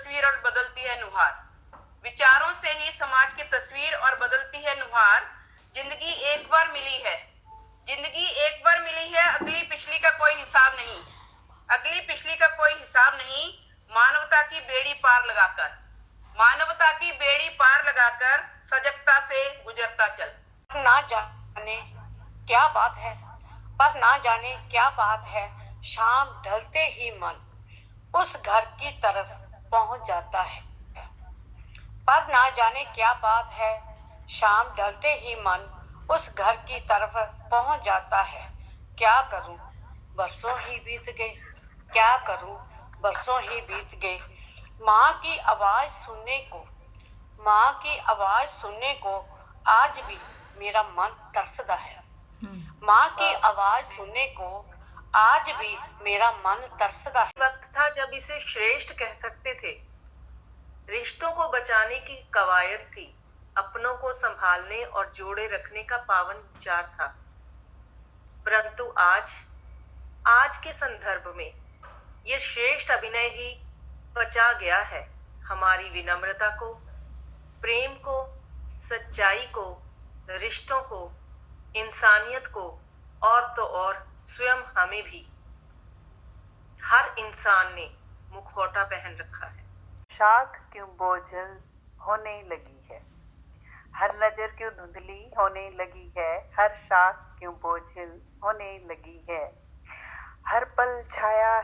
तस्वीर और बदलती है नुहार। विचारों से ही समाज की तस्वीर और बदलती है नुहार। जिंदगी एक बार मिली है, जिंदगी एक बार मिली है, अगली पिछली का कोई हिसाब नहीं, अगली पिछली का कोई हिसाब नहीं। मानवता की बेड़ी पार लगाकर, मानवता की बेड़ी पार लगाकर सजगता से गुजरता चल। ना जाने क्या बात है, पर ना जाने क्या बात है, शाम ढलते ही मन उस घर की तरफ पहुंच जाता है। पर ना जाने क्या बात है, शाम ढलते ही मन उस घर की तरफ पहुंच जाता है। क्या करूं, बरसों ही बीत गए, क्या करूं, बरसों ही बीत गए। माँ की आवाज सुनने को, माँ की आवाज सुनने को आज भी मेरा मन तरसदा है। माँ की आवाज सुनने को आज भी मेरा मन तरसदा है। वक्त था जब इसे श्रेष्ठ कह सकते थे। रिश्तों को बचाने की कवायद थी, अपनों को संभालने और जोड़े रखने का पावन विचार था। परंतु आज के संदर्भ में यह श्रेष्ठ अभिनय ही बचा गया है। हमारी विनम्रता को, प्रेम को, सच्चाई को, रिश्तों को, इंसानियत को और तो और स्वयं हमें भी। हर इंसान ने मुखौटा पहन रखा है। शाख क्यों बोझल होने लगी है, हर नजर क्यों धुंधली होने लगी है, हर शाख क्यों बोझल होने लगी है। हर पल छाया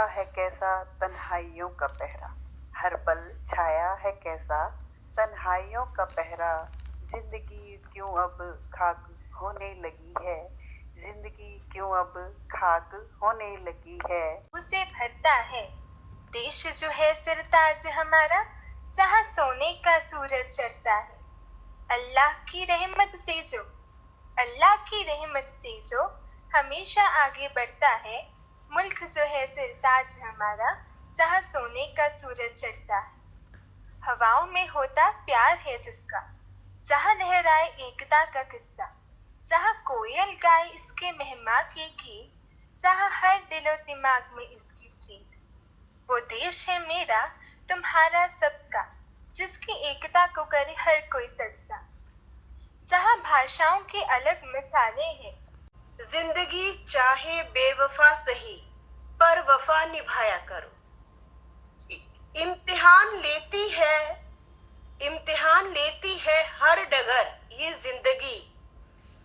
है कैसा तन्हाइयों का पहरा, हर पल छाया है कैसा तन्हाइयों का पहरा। जिंदगी क्यों अब खाक होने लगी है, जिंदगी क्यों अब खाक होने लगी है। उसे भरता है देश जो है सरताज हमारा, जहाँ सोने का सूरज चढ़ता है। अल्लाह की रहमत से जो, अल्लाह की रहमत से जो हमेशा आगे बढ़ता है। मुल्क जो है सरताज हमारा, जहाँ सोने का सूरज चढ़ता है। हवाओं में होता प्यार है जिसका, जहाँ लहराए एकता का किस्सा, जहाँ कोयल गाए इसके महिमा के गीत, जहाँ हर दिलो दिमाग में इसकी प्रीत। वो देश है मेरा तुम्हारा सबका, जिसकी एकता को करे हर कोई सजदा, जहाँ भाषाओं की अलग मिसालें हैं। जिंदगी चाहे बेवफा सही, पर वफा निभाया करो। इम्तिहान लेती है हर डगर ये जिंदगी,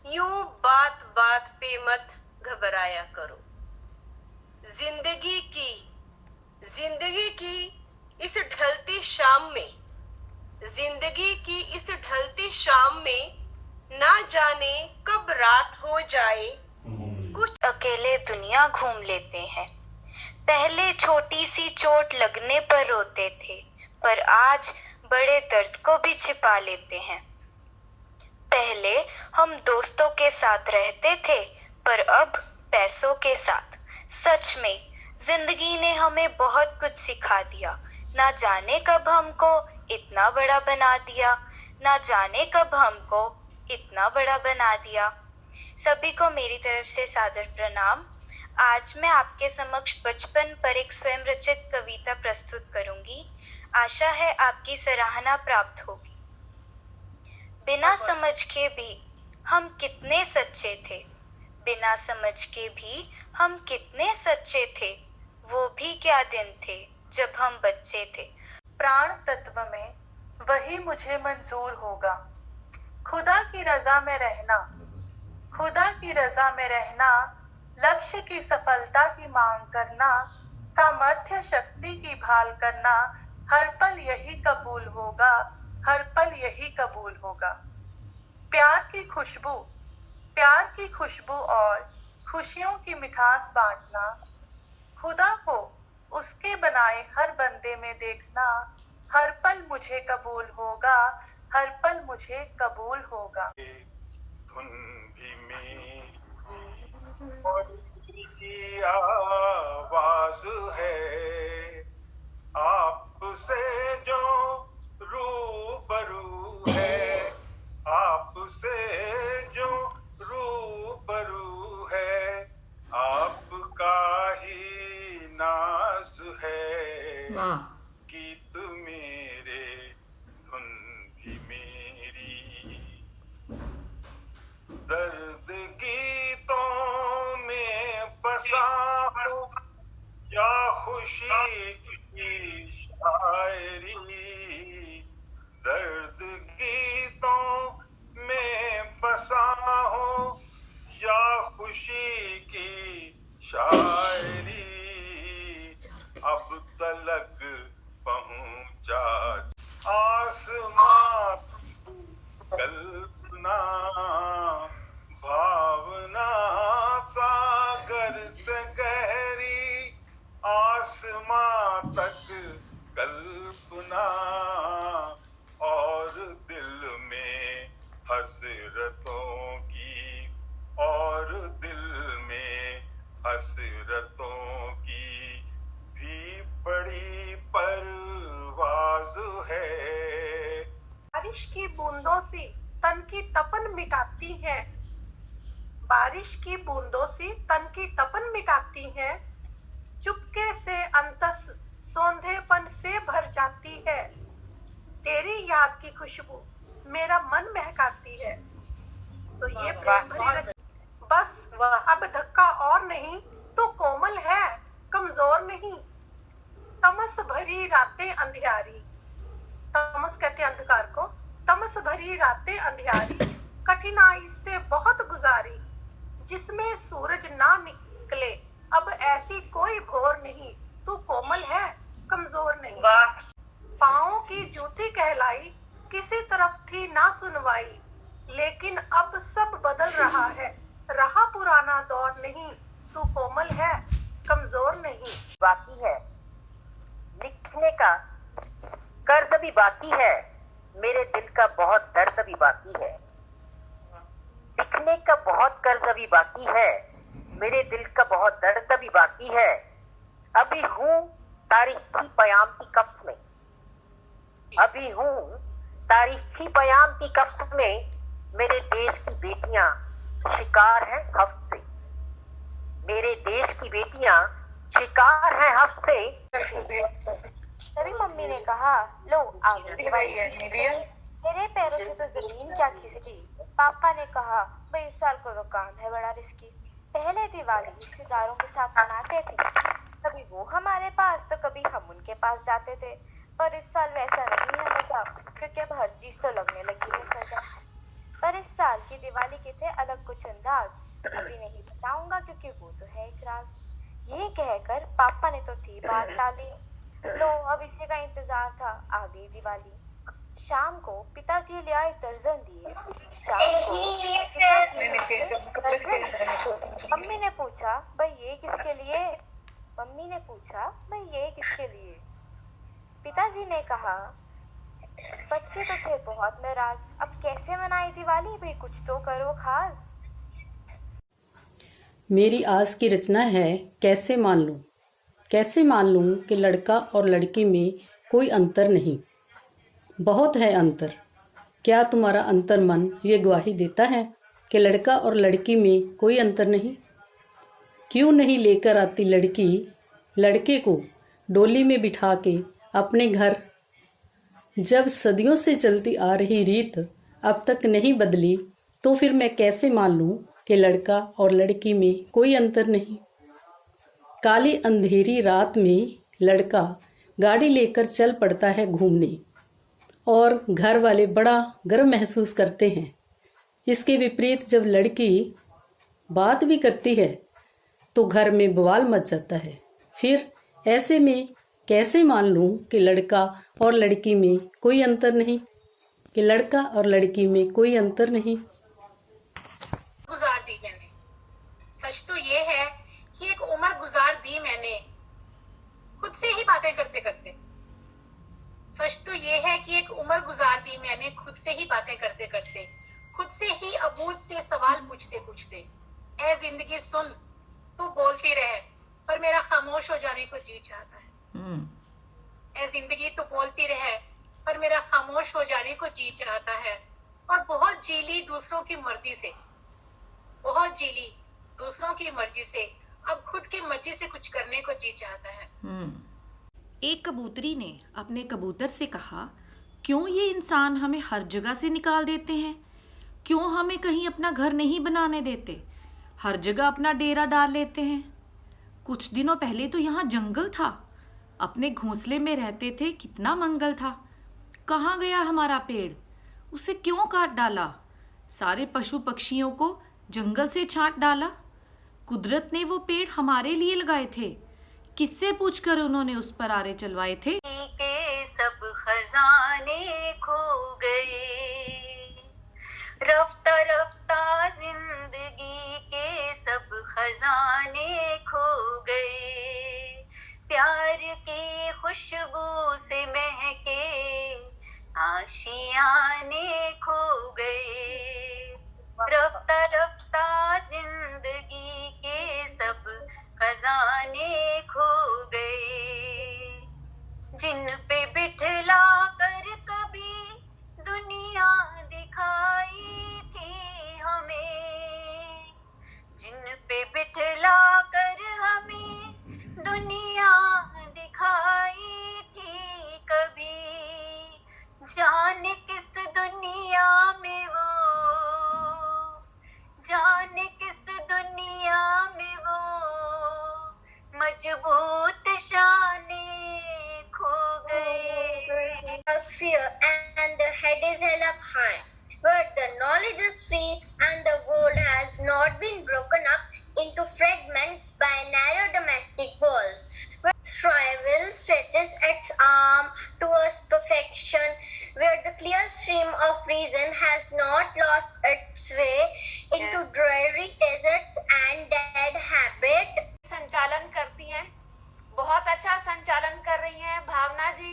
यूं बात बात पे मत घबराया करो। जिंदगी की इस ढलती शाम में, जिंदगी की इस ढलती शाम में, ना जाने कब रात हो जाए। कुछ अकेले दुनिया घूम लेते हैं, पहले छोटी सी चोट लगने पर रोते थे, पर आज बड़े दर्द को भी छिपा लेते हैं। पहले हम दोस्तों के साथ रहते थे, पर अब पैसों के साथ। सच में जिंदगी ने हमें बहुत कुछ सिखा दिया, ना जाने कब हमको इतना बड़ा बना दिया, ना जाने कब हमको इतना बड़ा बना दिया। सभी को मेरी तरफ से सादर प्रणाम। आज मैं आपके समक्ष बचपन पर एक स्वयं रचित कविता प्रस्तुत करूंगी। आशा है आपकी सराहना प्राप्त होगी। बिना समझ के भी हम कितने सच्चे थे, बिना समझ के भी हम कितने सच्चे थे। वो भी क्या दिन थे जब हम बच्चे थे। प्राण तत्व में वही मुझे मंजूर होगा, खुदा की रजा में रहना, खुदा की रजा में रहना। लक्ष्य की सफलता की मांग करना, सामर्थ्य शक्ति की भाल करना। हर पल यही कबूल होगा, हर पल यही कबूल होगा। प्यार की खुशबू और खुशियों की मिठास बांटना, खुदा को उसके बनाए हर बंदे में देखना। हर पल मुझे कबूल होगा, हर पल मुझे कबूल होगा। धुन भी मेरी और की आवाज है, आपसे जो रूबरू है, आपसे जो रूबरू है, आपका ही नाज आवाज है, वाह। गीत मेरे धुन भी मेरी। दर्द गीतों में बसा हूँ या खुशी की शायरी। दर्द गीतों में बसा हूँ या खुशी की शायरी। अब तलक पहुंचा आसमां कल्पना, भावना सागर से गहरी, आसमां तक कल्पना। और दिल में हसरतों की, और दिल में हसरतों की भी बड़ी परवाज़ है। बारिश की बूंदों से तन की तपन मिटाती है, बारिश की बूंदों से तन की तपन मिटाती है। चुपके से अंतस सौंधेपन से भर जाती है, तेरी याद की खुशबू मेरा मन महकाती है। तो ये प्रेम भरी रचना। बस अब धक्का और नहीं तो कोमल है, कमजोर नहीं। तमस भरी रातें अंधियारी, तमस कहते हैं अंधकार को। तमस भरी रातें अंधियारी, कठिनाई से बहुत गुजारी, जिसमें सूरज ना निकले अब ऐसी कोई भोर नहीं। तू कोमल है, कमजोर नहीं। पाँव की जूती कहलाई, किसी तरफ थी ना सुनवाई, लेकिन अब सब बदल रहा है, रहा पुराना दौर नहीं। तू कोमल है, कमजोर नहीं। बाकी है लिखने का कर्ज भी बाकी है, मेरे दिल का बहुत दर्द भी बाकी है। लिखने का बहुत कर्ज भी बाकी है, मेरे दिल का बहुत दर्द भी बाकी है। अभी हूँ तारीखी पयाम की कफ्स में, अभी हूँ तारीखी पयाम की कफ्स में। मेरे देश की बेटियां शिकार हैं हफ्ते, मेरे देश की बेटियां शिकार हैं हफ्ते। तभी मम्मी ने कहा, लो आ गई दिवाली। तेरे पैरों से तो जमीन क्या खिसकी। पापा ने कहा, भाई इस साल को तो काम है बड़ा रिस्की। पहले दिवाली रिश्तेदारों के साथ मनाते थे, कभी वो हमारे पास तो कभी हम उनके पास जाते थे। पर इस साल वैसा नहीं है मजा, क्योंकि अब हर चीज तो लगने लगी है सजा। पर इस साल की दिवाली के थे अलग कुछ अंदाज, अभी नहीं बताऊंगा क्योंकि वो तो है एक राज। ये कहकर पापा ने तो थी बात टाली, लो अब इसी का इंतजार था, आ गई दिवाली। शाम को पिताजी ले आए दर्जन दिए, मम्मी ने पूछा, भाई ये किसके लिए। मम्मी ने पूछा, भाई ये किसके लिए। पिताजी ने कहा, बच्चे तो थे बहुत नाराज, अब कैसे मनाई दिवाली, भाई कुछ तो करो खास। मेरी आज की रचना है कैसे मान लूं। कैसे मान लूं कि लड़का और लड़की में कोई अंतर नहीं। बहुत है अंतर। क्या तुम्हारा अंतर मन ये गवाही देता है कि लड़का और लड़की में कोई अंतर नहीं। क्यों नहीं लेकर आती लड़की लड़के को डोली में बिठा के अपने घर। जब सदियों से चलती आ रही रीत अब तक नहीं बदली, तो फिर मैं कैसे मान लूं कि लड़का और लड़की में कोई अंतर नहीं। काली अंधेरी रात में लड़का गाड़ी लेकर चल पड़ता है घूमने, और घर वाले बड़ा गर्व महसूस करते हैं। इसके विपरीत जब लड़की बात भी करती है तो घर में बवाल मच जाता है। फिर ऐसे में कैसे मान लूं कि लड़का और लड़की में कोई अंतर नहीं, कि लड़का और लड़की में कोई अंतर नहीं। गुजार दी मैंने, सच तो ये है कि एक उम्र गुजार दी मैंने खुद से ही बातें करते करते। सच तो ये है कि एक उम्र गुजार दी मैंने खुद से ही बातें करते करते, खुद से ही अबूझ से सवाल पूछते पूछते। ऐ जिंदगी सुन, तू बोलती रहे पर मेरा खामोश हो जाने को जी चाहता है। ऐ जिंदगी तू बोलती रहे पर मेरा खामोश हो जाने को जी चाहता है। और बहुत जी ली दूसरों की मर्जी से, बहुत जी ली दूसरों की मर्जी से, अब खुद की मर्जी से कुछ करने को जी चाहता है। एक कबूतरी ने अपने कबूतर से कहा, क्यों ये इंसान हमें हर जगह से निकाल देते हैं? क्यों हमें कहीं अपना घर नहीं बनाने देते? हर जगह अपना डेरा डाल लेते हैं। कुछ दिनों पहले तो यहाँ जंगल था, अपने घोंसले में रहते थे, कितना मंगल था। कहाँ गया हमारा पेड़? उसे क्यों काट डाला? सारे पशु पक्षियों को जंगल से छांट डाला। कुदरत ने वो पेड़ हमारे लिए लगाए थे, किससे पूछकर उन्होंने उस पर आरे चलवाए थे? के सब खजाने खो गए, रफ्ता रफ्ता जिंदगी के सब खजाने खो गए, प्यार की खुशबू से महके आशियाने खो गए, रफ्ता रफ्ता जिंदगी के सब खजाने खो गए, जिन पे बिठला कर कभी दुनिया दिखाई थी हमें, जिन पे बिठला कर हमें दुनिया दिखाई थी कभी, जाने किस दुनिया में वो, जाने किस दुनिया में वो मजबूत शाने खो गए। Fear and the head is held up high, but the knowledge is free and the world has not been broken up into fragments by narrow domestic walls. Where survival stretches its arm towards perfection, where the clear stream of reason has not lost its way into dreary deserts and dead habit. संचालन करती हैं, बहुत अच्छा संचालन कर रही हैं भावना जी,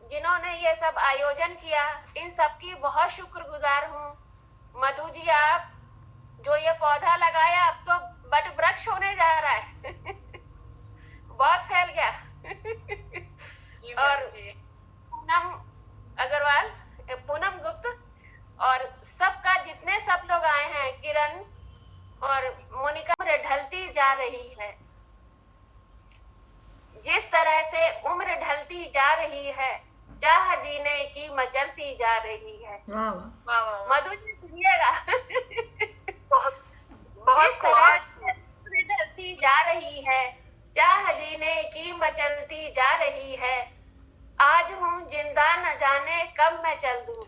जिन्होंने ये सब आयोजन किया। इन सब की बहुत शुक्रगुजार हूँ। मधु जी, आप जो ये पौधा लगाया अब तो बट वृक्ष होने जा रहा है बहुत फैल गया और पूनम अग्रवाल, पूनम गुप्त और सबका जितने सब लोग आए हैं, किरण और मोनिका, ढलती जा रही है। जिस तरह से उम्र ढलती जा रही है, चाह जीने की मचलती जा रही है। मधु जी सुनिएगा जिस तरह से उम्र ढलती जा रही है, चाह जीने की मचलती जा रही है, आज हूँ जिंदा न जाने कब मैं चल दूं,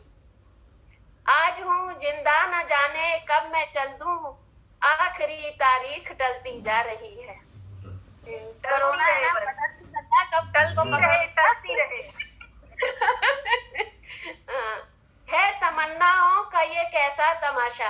आज हूँ जिंदा न जाने कब मैं चल दूं, आखिरी तारीख टलती जा रही है। कोरोना है ना, कब टलती रहे है तमन्नाओं का ये कैसा तमाशा,